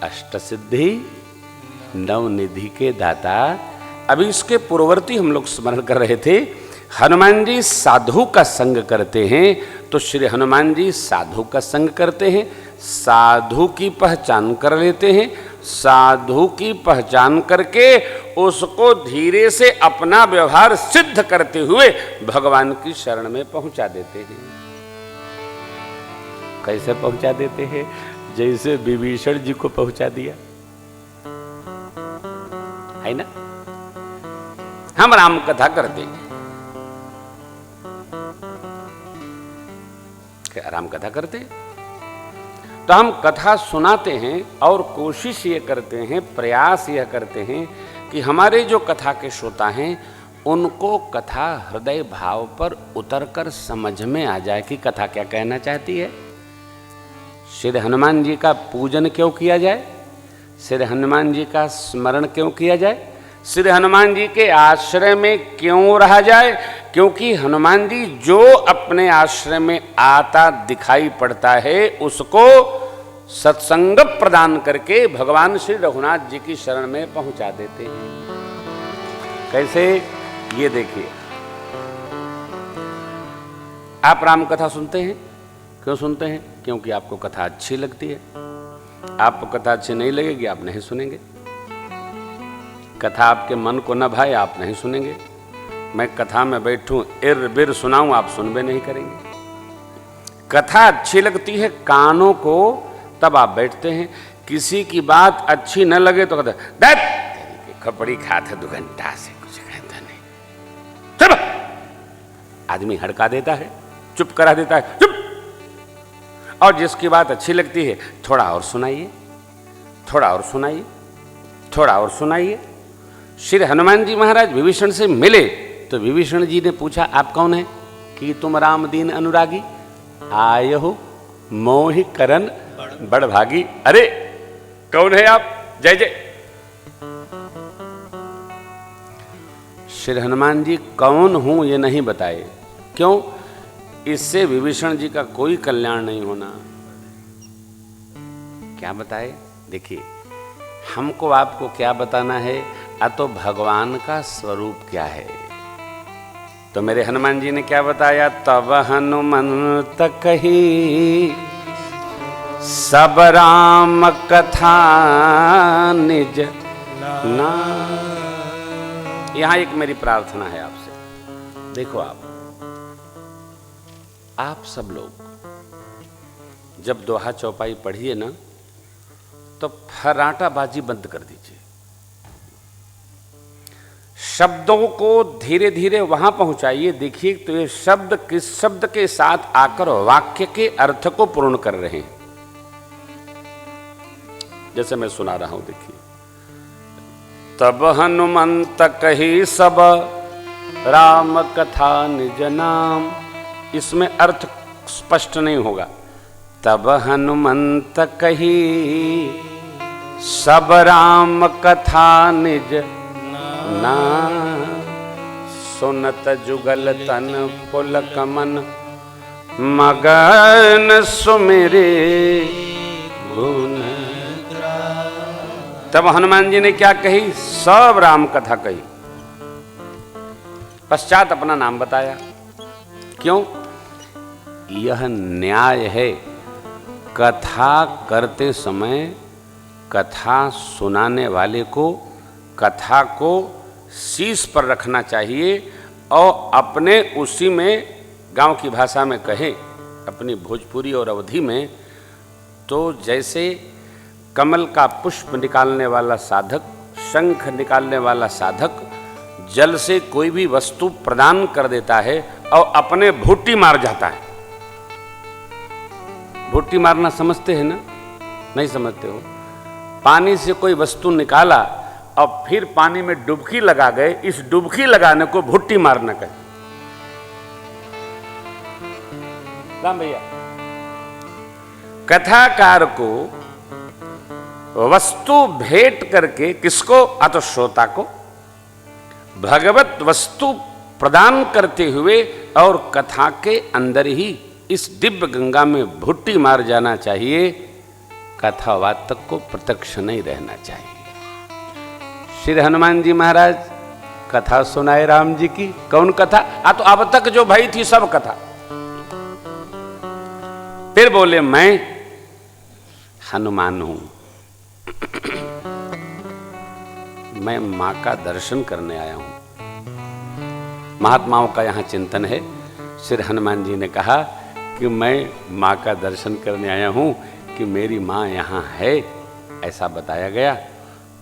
अष्टसिद्धि नवनिधि के दाता। अभी इसके पूर्ववर्ती हम लोग स्मरण कर रहे थे, हनुमान जी साधु का संग करते हैं, तो श्री हनुमान जी साधु का संग करते हैं, साधु की पहचान कर लेते हैं, साधु की पहचान करके उसको धीरे से अपना व्यवहार सिद्ध करते हुए भगवान की शरण में पहुंचा देते हैं। कैसे पहुंचा देते हैं? जैसे विभीषण जी को पहुंचा दिया है ना। हम राम कथा करते हैं, क्या राम कथा करते हैं? तो हम कथा सुनाते हैं और कोशिश ये करते हैं, प्रयास यह करते हैं कि हमारे जो कथा के श्रोता हैं उनको कथा हृदय भाव पर उतरकर समझ में आ जाए कि कथा क्या कहना चाहती है। श्री हनुमान जी का पूजन क्यों किया जाए, श्री हनुमान जी का स्मरण क्यों किया जाए, श्री हनुमान जी के आश्रय में क्यों रहा जाए, क्योंकि हनुमान जी जो अपने आश्रय में आता दिखाई पड़ता है उसको सत्संग प्रदान करके भगवान श्री रघुनाथ जी की शरण में पहुंचा देते हैं। कैसे? ये देखिए, आप राम कथा सुनते हैं, क्यों सुनते हैं? क्योंकि आपको कथा अच्छी लगती है। आपको कथा अच्छी नहीं लगेगी, आप नहीं सुनेंगे। कथा आपके मन को न भाए, आप नहीं सुनेंगे। मैं कथा में बैठूं इर बिर सुनाऊं, आप सुनबे नहीं करेंगे। कथा अच्छी लगती है कानों को, तब आप बैठते हैं। किसी की बात अच्छी न लगे तो कहते दैट खपड़ी खाते 2 घंटा से कुछ कहता नहीं, चुप। आदमी हड़का देता है, चुप करा देता है, चुप। और जिसकी बात अच्छी लगती है, थोड़ा और सुनाइए, थोड़ा और सुनाइए, थोड़ा और सुनाइए। श्री हनुमान जी महाराज विभीषण से मिले तो विभीषण जी ने पूछा, आप कौन है? कि तुम राम दीन अनुरागी, आये हो मोहि करन बड़ भागी। अरे कौन है आप? जय जय। श्री हनुमान जी कौन हूं ये नहीं बताए। क्यों? इससे विभीषण जी का कोई कल्याण नहीं होना। क्या बताए? देखिए, हमको आपको क्या बताना है, तो भगवान का स्वरूप क्या है। तो मेरे हनुमान जी ने क्या बताया? तब हनुमंत कही सब राम कथा निज नाम। यहां एक मेरी प्रार्थना है आपसे। देखो, आप सब लोग जब दोहा चौपाई पढ़िए ना, तो फर्राटाबाजी बंद कर दीजिए। शब्दों को धीरे धीरे वहां पहुंचाइए। देखिए तो ये शब्द किस शब्द के साथ आकर वाक्य के अर्थ को पूर्ण कर रहे हैं। जैसे मैं सुना रहा हूं, देखिए, तब हनुमंत कही सब राम कथा निज नाम। इसमें अर्थ स्पष्ट नहीं होगा। तब हनुमंत कही सब राम कथा निज नाम। सुनत जुगल तन पुलकमन मगन सुमिरे गुण। तब हनुमान जी ने क्या कही? सब राम कथा कही। पश्चात अपना नाम बताया। क्यों? यह न्याय है। कथा करते समय कथा सुनाने वाले को कथा को शीश पर रखना चाहिए और अपने उसी में, गांव की भाषा में कहे, अपनी भोजपुरी और अवधी में, तो जैसे कमल का पुष्प निकालने वाला साधक, शंख निकालने वाला साधक जल से कोई भी वस्तु प्रदान कर देता है और अपने भुट्टी मार जाता है। भुट्टी मारना समझते हैं ना? नहीं समझते हो? पानी से कोई वस्तु निकाला और फिर पानी में डुबकी लगा गए, इस डुबकी लगाने को भुट्टी मारना कहे। राम भैया, कथाकार को वस्तु भेंट करके, किसको? श्रोता को भगवत वस्तु प्रदान करते हुए और कथा के अंदर ही इस दिव्य गंगा में भुट्टी मार जाना चाहिए, कथावाचक को प्रत्यक्ष नहीं रहना चाहिए। श्री हनुमान जी महाराज कथा सुनाए राम जी की। कौन कथा? तो अब तक जो भई थी सब कथा। फिर बोले मैं हनुमान हूं, मैं मां का दर्शन करने आया हूं। महात्माओं का यहां चिंतन है। श्री हनुमान जी ने कहा कि मैं मां का दर्शन करने आया हूं, कि मेरी मां यहां है, ऐसा बताया गया।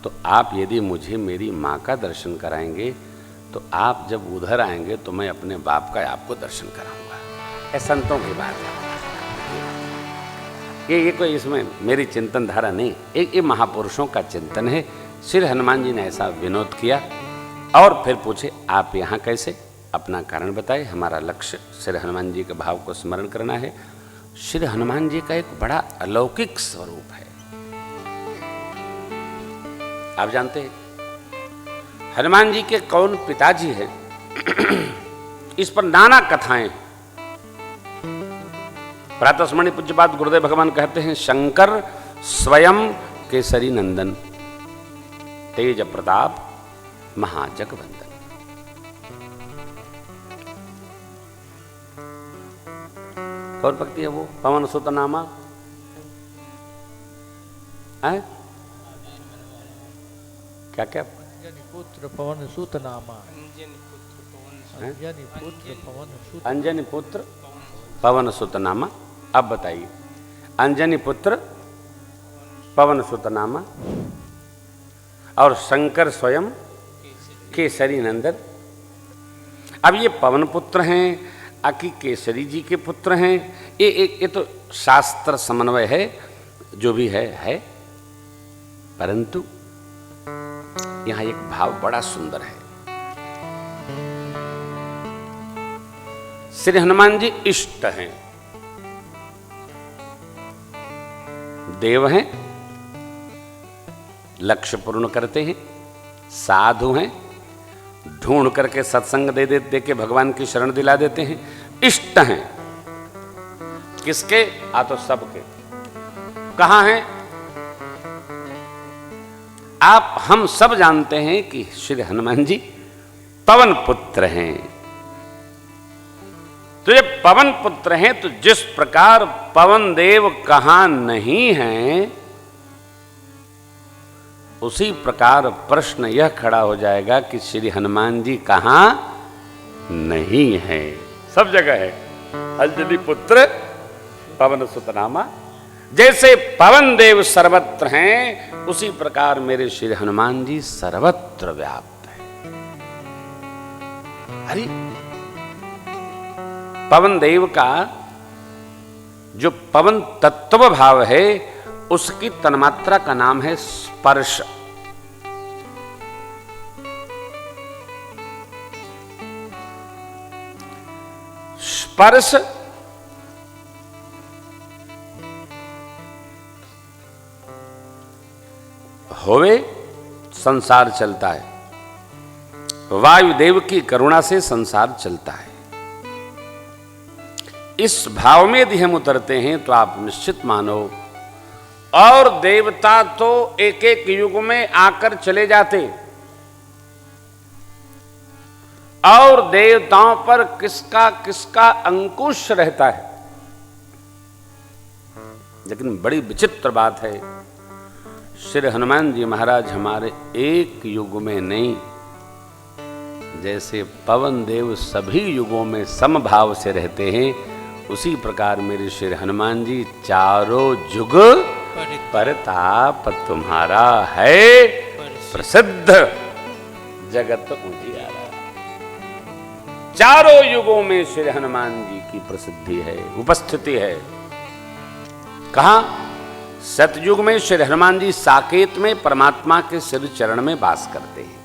तो आप यदि मुझे मेरी मां का दर्शन कराएंगे तो आप जब उधर आएंगे तो मैं अपने बाप का आपको दर्शन कराऊंगा। ये संतों की बात है। ये कोई इसमें मेरी चिंतन धारा नहीं, ये महापुरुषों का चिंतन है। श्री हनुमान जी ने ऐसा विनोद किया और फिर पूछे आप यहाँ कैसे? अपना कारण बताए। हमारा लक्ष्य श्री हनुमान जी के भाव को स्मरण करना है। श्री हनुमान जी का एक बड़ा अलौकिक स्वरूप है। आप जानते हैं हनुमान जी के कौन पिताजी है? इस पर नाना कथाएं। प्रातस्मरणीय पूज्यपाद गुरुदेव भगवान कहते हैं शंकर स्वयं केसरी नंदन, तेज प्रताप महाजगवंदन। कौन भक्ति है वो? पवन सुत नामा है क्या क्या? पुत्र पवन सुत नामा, अंजनी पुत्र पवन सुत नामा। अब बताइए, अंजनी पुत्र पवन सुत नामा और शंकर स्वयं केसरी नंदन। अब ये पवन पुत्र हैं आकि केसरी जी के पुत्र हैं, ये तो शास्त्र समन्वय है, जो भी है। परंतु यहां एक भाव बड़ा सुंदर है। श्री हनुमान जी इष्ट हैं, देव हैं, लक्ष्य पूर्ण करते हैं, साधु हैं, ढूंढ करके सत्संग दे के भगवान की शरण दिला देते हैं। इष्ट हैं किसके? तो सबके। कहां हैं? आप हम सब जानते हैं कि श्री हनुमान जी पवन पुत्र हैं। तो ये पवन पुत्र हैं, तो जिस प्रकार पवन देव कहां नहीं हैं, उसी प्रकार प्रश्न यह खड़ा हो जाएगा कि श्री हनुमान जी कहां नहीं है। सब जगह है। अंजनी पुत्र पवन सुत नामा। जैसे पवन देव सर्वत्र हैं, उसी प्रकार मेरे श्री हनुमान जी सर्वत्र व्याप्त हैं। अरे पवन देव का जो पवन तत्व भाव है, उसकी तन्मात्रा का नाम है स्पर्श। स्पर्श होवे संसार चलता है। वायुदेव की करुणा से संसार चलता है। इस भाव में यदि हम उतरते हैं तो आप निश्चित मानो, और देवता तो एक एक युग में आकर चले जाते, और देवताओं पर किसका किसका अंकुश रहता है। लेकिन बड़ी विचित्र बात है, श्री हनुमान जी महाराज हमारे एक युग में नहीं, जैसे पवन देव सभी युगों में समभाव से रहते हैं, उसी प्रकार मेरे श्री हनुमान जी चारों युग परताप तुम्हारा है प्रसिद्ध, जगत उजियारा। चारों युगों में श्री हनुमान जी की प्रसिद्धि है, उपस्थिति है। कहां? सतयुग में श्री हनुमान जी साकेत में परमात्मा के सिर चरण में वास करते हैं।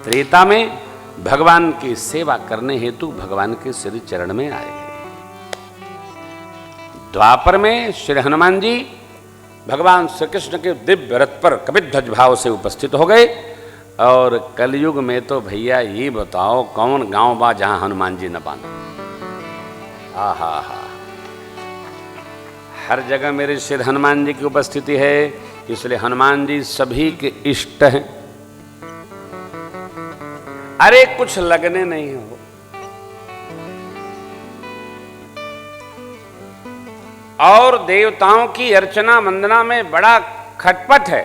त्रेता में भगवान की सेवा करने हेतु भगवान के सिर चरण में आए। द्वापर में श्री हनुमान जी भगवान श्री कृष्ण के दिव्य रथ पर कपिध्वज भाव से उपस्थित हो गए। और कलयुग में तो भैया ये बताओ कौन गांव बा जहां हनुमान जी न बाना। आहा हा, हर जगह मेरे श्री हनुमान जी की उपस्थिति है, इसलिए हनुमान जी सभी के इष्ट हैं। अरे कुछ लगने नहीं हो, और देवताओं की अर्चना वंदना में बड़ा खटपट है।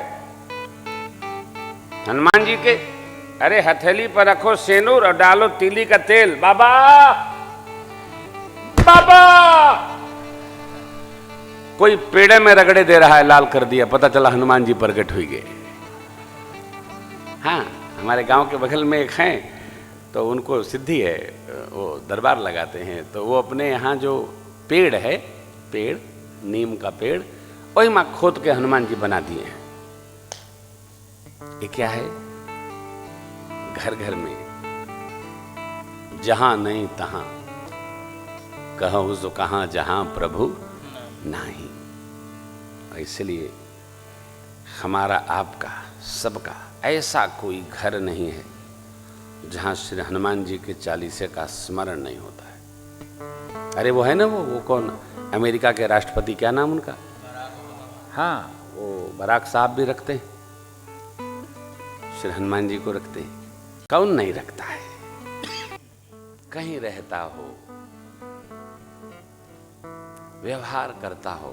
हनुमान जी के अरे हथेली पर रखो सेनूर और डालो तीली का तेल, बाबा बाबा कोई पेड़े में रगड़े दे रहा है, लाल कर दिया, पता चला हनुमान जी प्रकट हुई गए। हाँ, हमारे गांव के बगल में एक हैं, तो उनको सिद्धि है, वो दरबार लगाते हैं, तो वो अपने यहाँ जो पेड़ है, पेड़ नीम का पेड़, वही माँ खोद के हनुमान जी बना दिए हैं। ये क्या है? घर घर में जहां नहीं तहां कहो सो कहां जहां प्रभु नहीं। इसलिए हमारा आपका सबका ऐसा कोई घर नहीं है जहां श्री हनुमान जी के चालीसे का स्मरण नहीं होता है। अरे वो है ना, वो कौन, अमेरिका के राष्ट्रपति, क्या नाम उनका? हाँ, वो बराक साहब भी रखते हैं, श्री हनुमान जी को रखते हैं। कौन नहीं रखता है? कहीं रहता हो, व्यवहार करता हो,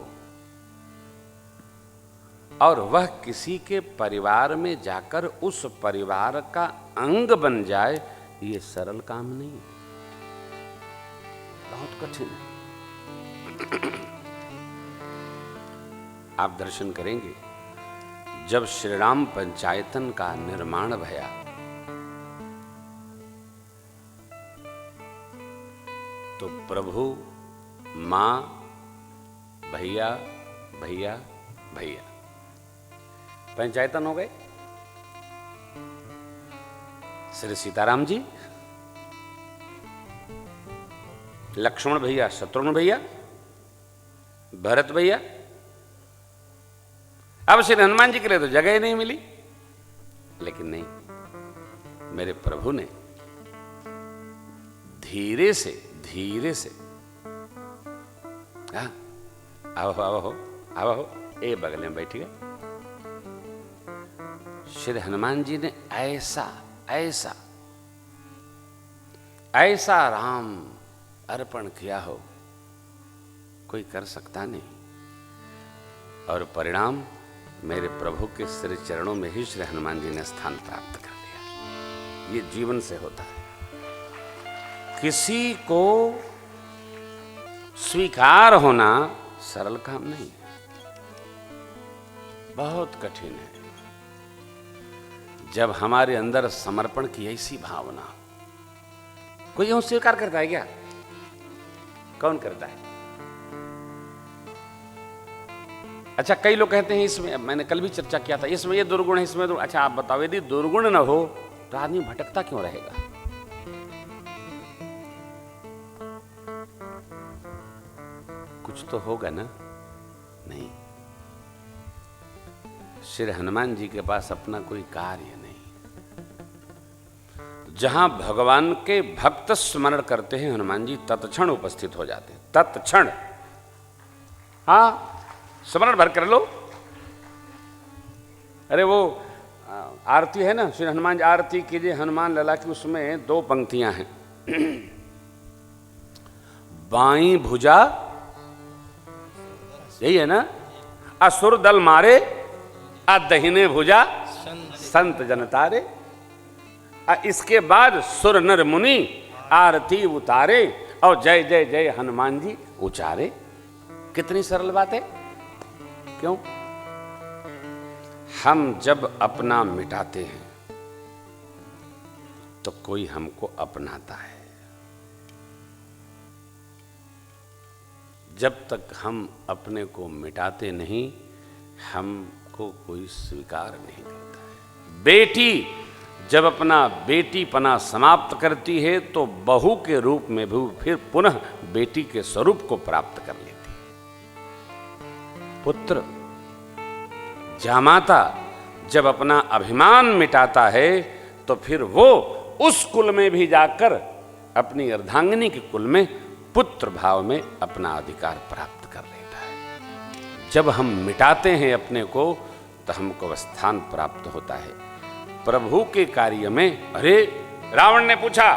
और वह किसी के परिवार में जाकर उस परिवार का अंग बन जाए, ये सरल काम नहीं है, बहुत कठिन है। आप दर्शन करेंगे, जब श्री राम पंचायतन का निर्माण भया, तो प्रभु, मां, भैया भैया भैया पंचायतन हो गए। श्री सीताराम जी, लक्ष्मण भैया, शत्रुघ्न भैया, भरत भैया। अब श्री हनुमान जी के लिए तो जगह ही नहीं मिली, लेकिन नहीं, मेरे प्रभु ने धीरे से आओ ए बगल में बैठ गए। श्री हनुमान जी ने ऐसा राम अर्पण किया हो, कोई कर सकता नहीं। और परिणाम, मेरे प्रभु के श्री चरणों में ही श्री हनुमान जी ने स्थान प्राप्त कर लिया। ये जीवन से होता है। किसी को स्वीकार होना सरल काम नहीं है, बहुत कठिन है। जब हमारे अंदर समर्पण की ऐसी भावना, कोई यूं स्वीकार करता है क्या? कौन करता है? अच्छा, कई लोग कहते हैं इसमें, मैंने कल भी चर्चा किया था, इसमें ये दुर्गुण है, इसमें दुर्गुण। अच्छा, आप बताओ, यदि दुर्गुण न हो तो आदमी भटकता क्यों रहेगा? कुछ तो होगा ना? नहीं। श्री हनुमान जी के पास अपना कोई कार्य नहीं। जहां भगवान के भक्त स्मरण करते हैं, हनुमान जी तत्क्षण उपस्थित हो जाते हैं, तत्क्षण। हाँ, स्मरण भर कर लो। अरे वो आरती है ना, श्री हनुमान जी आरती कीजिए हनुमान लला की, उसमें 2 पंक्तियां हैं। बाईं भुजा, यही है ना, असुर दल मारे, दहिने भुजा संत जन तारे। इसके बाद सुर नर मुनि आरती उतारे, और जय जय जय हनुमान जी उचारे। कितनी सरल बात है। क्यों? हम जब अपना मिटाते हैं तो कोई हमको अपनाता है। जब तक हम अपने को मिटाते नहीं, हमको कोई स्वीकार नहीं करता है। बेटी जब अपना बेटीपना समाप्त करती है तो बहू के रूप में भी फिर पुनः बेटी के स्वरूप को प्राप्त कर लेती है। पुत्र, जामाता जब अपना अभिमान मिटाता है तो फिर वो उस कुल में भी जाकर अपनी अर्धांगिनी के कुल में पुत्र भाव में अपना अधिकार प्राप्त कर लेता है। जब हम मिटाते हैं अपने को तो हमको स्थान प्राप्त होता है प्रभु के कार्य में। अरे रावण ने पूछा,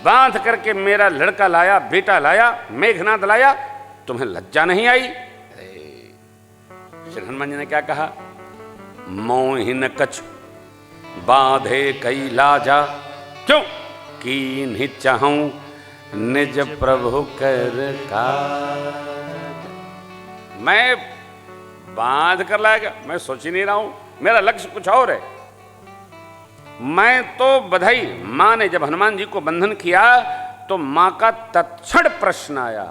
बांध करके मेरा लड़का लाया, बेटा लाया, मेघनाद लाया, तुम्हें लज्जा नहीं आई? श्री हनुमान जी ने क्या कहा? मोहिन कछ बांधे कई लाजा, क्यों कीन्हि चाहूं निज प्रभु कर का। मैं बांध कर लाएगा, मैं सोच ही नहीं रहा हूं, मेरा लक्ष्य कुछ और है। मैं तो बधाई, मां ने जब हनुमान जी को बंधन किया तो मां का तत्क्षण प्रश्न आया,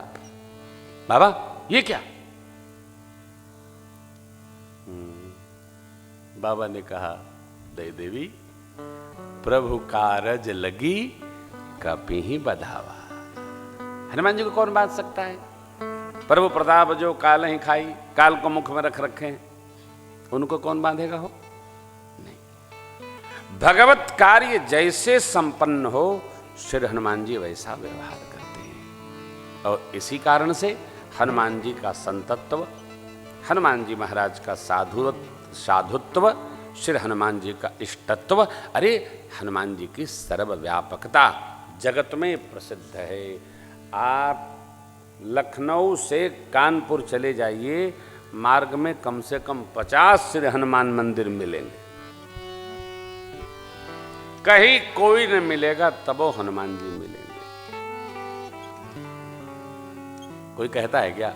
बाबा ये क्या? बाबा ने कहा, दे देवी प्रभु कारज लगी कपि ही बधावा। हनुमान जी को कौन बांध सकता है? प्रभु प्रताप जो काल ही खाई, काल को मुख में रख रखे हैं, उनको कौन बांधेगा हो? नहीं। भगवत कार्य जैसे संपन्न हो श्री हनुमान जी वैसा व्यवहार करते हैं। और इसी कारण से हनुमान जी का संतत्व, हनुमान जी महाराज का साधुत्व, श्री हनुमान जी का इष्टत्व, अरे हनुमान जी की सर्वव्यापकता जगत में प्रसिद्ध है। आप लखनऊ से कानपुर चले जाइए, मार्ग में कम से कम 50 श्री हनुमान मंदिर मिलेंगे, कहीं कोई न मिलेगा तब वो हनुमान जी मिलेंगे। कोई कहता है क्या?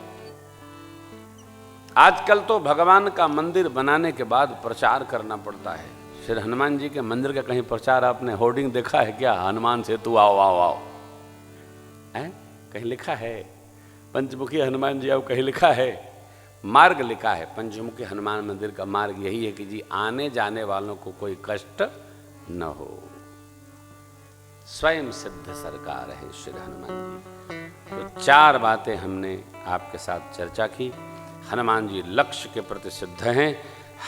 आजकल तो भगवान का मंदिर बनाने के बाद प्रचार करना पड़ता है। श्री हनुमान जी के मंदिर का कहीं प्रचार आपने होर्डिंग देखा है क्या? हनुमान सेतु आओ आओ आओ, हैं? कहीं लिखा है? पंचमुखी हनुमान जी आओ कहीं लिखा है? मार्ग लिखा है। पंचमुखी हनुमान मंदिर का मार्ग यही है कि जी आने जाने वालों को कोई कष्ट न हो। स्वयं सिद्ध सरकार है श्री हनुमान जी। तो 4 बातें हमने आपके साथ चर्चा की। हनुमान जी लक्ष्य के प्रति सिद्ध हैं।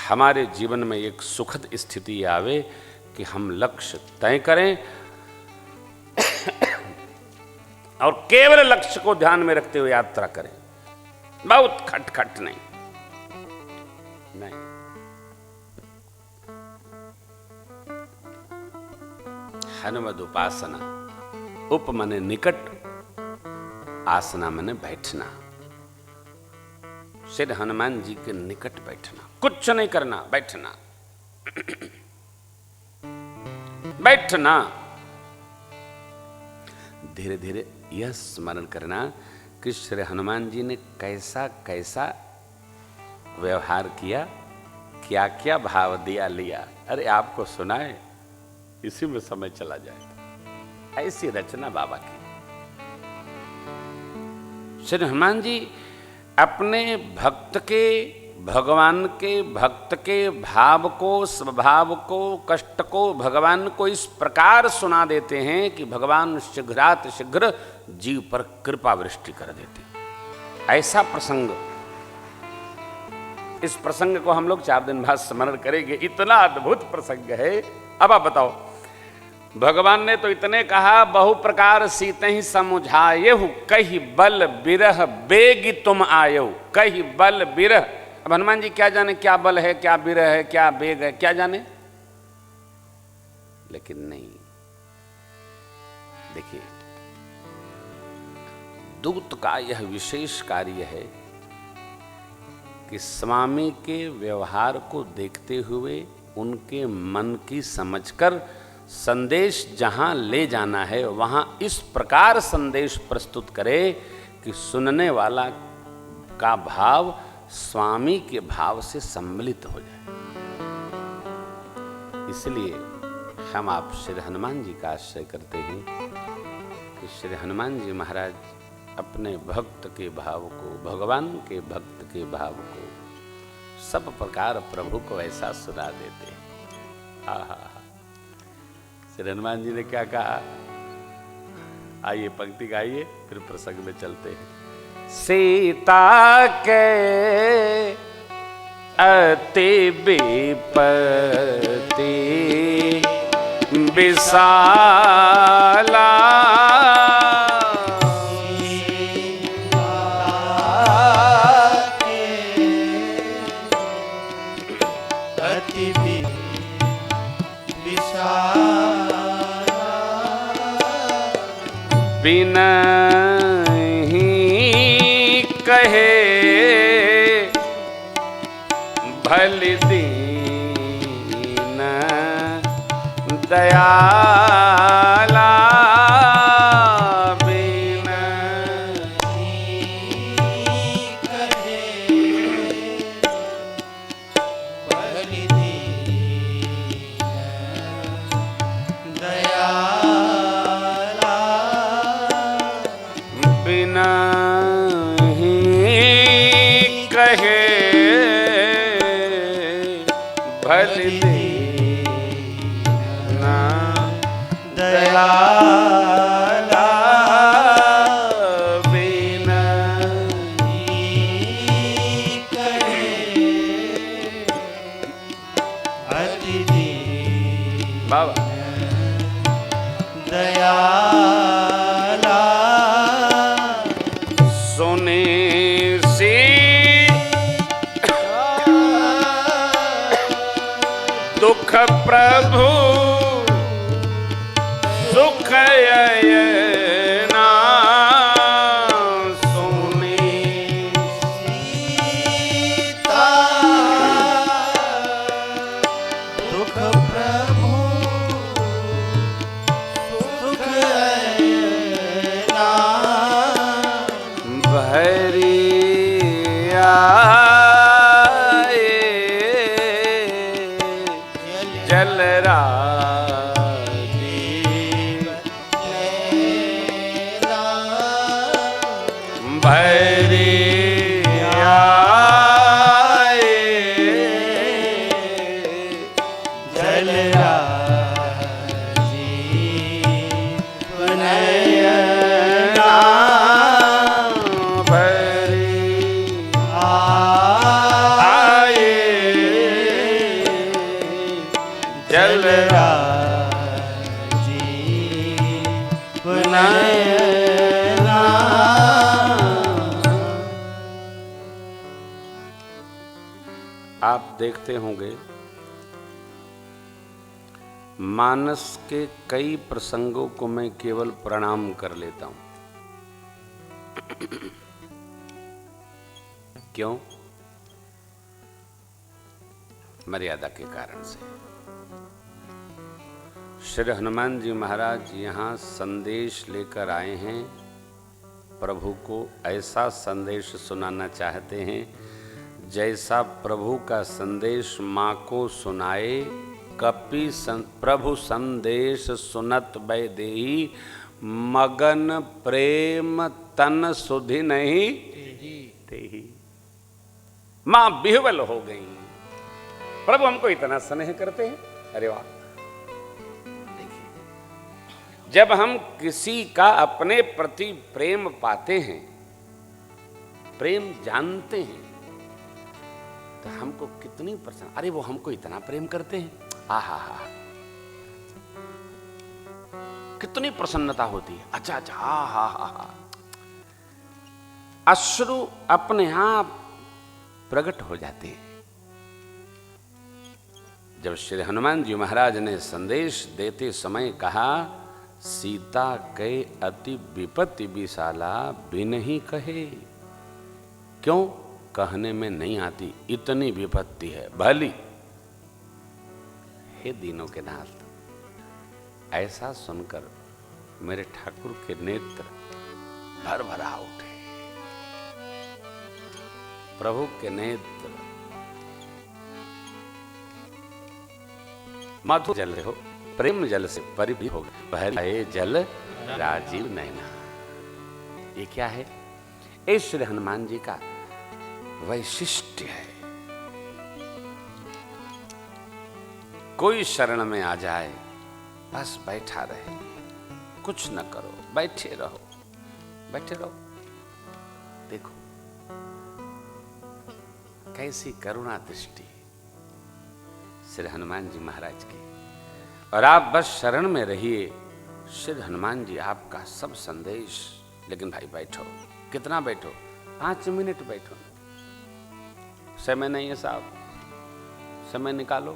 हमारे जीवन में एक सुखद स्थिति आवे कि हम लक्ष्य तय करें और केवल लक्ष्य को ध्यान में रखते हुए यात्रा करें, बहुत खटखट नहीं। हनुमद उपासना, उप मने निकट, आसना मने बैठना। श्री हनुमान जी के निकट बैठना, कुछ नहीं करना, बैठना बैठना। धीरे धीरे यह स्मरण करना कि श्री हनुमान जी ने कैसा कैसा व्यवहार किया, क्या क्या भाव दिया लिया। अरे आपको सुनाए, इसी में समय चला जाए। ऐसी रचना बाबा की। श्री हनुमान जी अपने भक्त के, भगवान के भक्त के भाव को, स्वभाव को, कष्ट को भगवान को इस प्रकार सुना देते हैं कि भगवान शीघ्रात शीघ्र जीव पर कृपा वृष्टि कर देते। ऐसा प्रसंग, इस प्रसंग को हम लोग 4 दिन बाद स्मरण करेंगे। इतना अद्भुत प्रसंग है। अब आप बताओ, भगवान ने तो इतने कहा, बहु प्रकार सीते ही समुझायहु, कही बल बिरह बेगी तुम आयहु। कही बल बिरह, अब हनुमान जी क्या जाने क्या बल है, क्या बिरह है, क्या बेग है, क्या जाने। लेकिन नहीं, देखिए दूत का यह विशेष कार्य है कि स्वामी के व्यवहार को देखते हुए उनके मन की समझकर संदेश जहां ले जाना है वहां इस प्रकार संदेश प्रस्तुत करे कि सुनने वाला का भाव स्वामी के भाव से सम्मिलित हो जाए। इसलिए हम आप श्री हनुमान जी का आश्रय करते हैं कि श्री हनुमान जी महाराज अपने भक्त के भाव को, भगवान के भक्त के भाव को सब प्रकार प्रभु को ऐसा सुना देते हैं। आहा, श्री हनुमान जी ने क्या कहा? आइए पंक्ति गाइए, फिर प्रसंग में चलते हैं। सीता के अति विपत्ति विशाला बिनहि कहे भल दीन दयाला बिनहि कहे भल दीन दयाला बिनहि कहे भल दीना दयाला बिनहि कहे भल दीना बाबा दयाला सुने से दुख प्रभु सुख अयना सुने सीता दुख प्रभु सुख अयना भरिया आप देखते होंगे मानस के कई प्रसंगों को मैं केवल प्रणाम कर लेता हूं। क्यों? मर्यादा के कारण से। श्री हनुमान जी महाराज यहाँ संदेश लेकर आए हैं, प्रभु को ऐसा संदेश सुनाना चाहते हैं जैसा प्रभु का संदेश माँ को सुनाए। कपि प्रभु संदेश सुनत बैदेही मगन प्रेम तन सुधि नहीं तेही। माँ बिहवल हो गई, प्रभु हमको इतना स्नेह करते हैं। अरे वाह! देखिए, जब हम किसी का अपने प्रति प्रेम पाते हैं, प्रेम जानते हैं, तो हमको कितनी प्रसन्न, अरे वो हमको इतना प्रेम करते हैं, आहा हा, कितनी प्रसन्नता होती है। अच्छा अच्छा, हा हा हा, अश्रु अपने आप प्रकट हो जाते हैं। जब श्री हनुमान जी महाराज ने संदेश देते समय कहा, सीता के अति विपत्ति विशाला बिनहि कहे। क्यों? कहने में नहीं आती, इतनी विपत्ति है भली। हे दीनों के नाथ, ऐसा सुनकर मेरे ठाकुर के नेत्र भर भरा उठे। प्रभु के नेत्र मधुर जल हो, प्रेम जल से परि भी हो गए जल राजीव नैना। ये क्या है? ये श्री हनुमान जी का वैशिष्ट्य है। कोई शरण में आ जाए, बस बैठा रहे, कुछ न करो, बैठे रहो, बैठे रहो। देखो कैसी करुणा दृष्टि श्री हनुमान जी महाराज की। और आप बस शरण में रहिए, श्री हनुमान जी आपका सब संदेश। लेकिन भाई बैठो, कितना बैठो, 5 मिनट बैठो, समय नहीं है साहब, समय निकालो,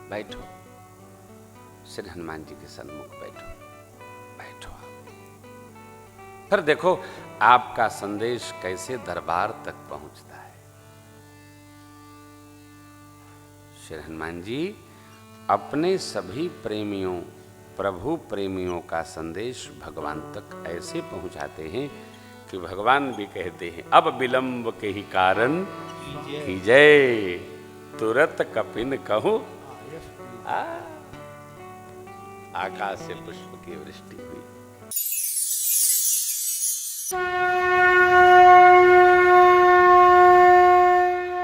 बैठो श्री हनुमान जी के सन्मुख बैठो, बैठो आप। फिर देखो आपका संदेश कैसे दरबार तक पहुंचता है। श्री हनुमान जी अपने सभी प्रेमियों, प्रभु प्रेमियों का संदेश भगवान तक ऐसे पहुंचाते हैं कि भगवान भी कहते हैं अब विलंब के ही कारण कीजय, तुरत कपिन कहूं आकाश से पुष्प की वृष्टि हुई।